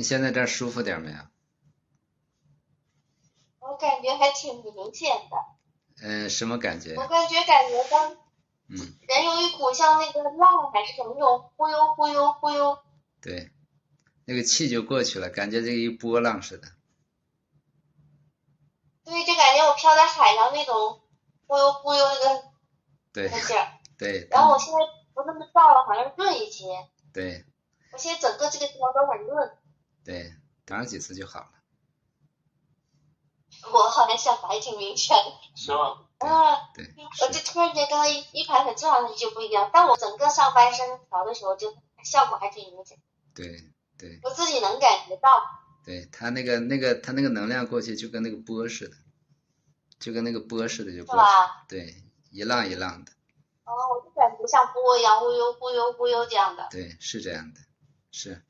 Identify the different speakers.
Speaker 1: 你现在这儿舒服点没有？
Speaker 2: 我感觉还挺明显的。
Speaker 1: 什么感觉
Speaker 2: 我
Speaker 1: 呀？
Speaker 2: 感觉当
Speaker 1: 嗯，
Speaker 2: 人有一股像那个浪还是什么那种忽悠忽悠忽悠，
Speaker 1: 对，那个气就过去了，感觉这一波浪似的。
Speaker 2: 对，就感觉我飘在海上那种忽悠忽悠那
Speaker 1: 对，
Speaker 2: 个劲儿。
Speaker 1: 对，
Speaker 2: 然后我现在不那么燥了，好像润一些。
Speaker 1: 对，
Speaker 2: 我现在整个这个地方都很润，
Speaker 1: 对，打上几次就好了。
Speaker 2: 我好像效果还挺明显的。
Speaker 3: 是吗？
Speaker 1: 对，
Speaker 2: 我就是突然间刚刚一盘很正常的就不一样，但我整个上半身调的时候就效果还挺明显，
Speaker 1: 对，对，
Speaker 2: 我自己能感觉到。
Speaker 1: 对，它它那个能量过去就跟那个波似的，就跟那个波似的就是过去了。
Speaker 2: 吧？
Speaker 1: 对，一浪一浪的。
Speaker 2: 哦，我就感觉像波一样忽悠忽悠忽悠这样的。
Speaker 1: 对，是这样的，是。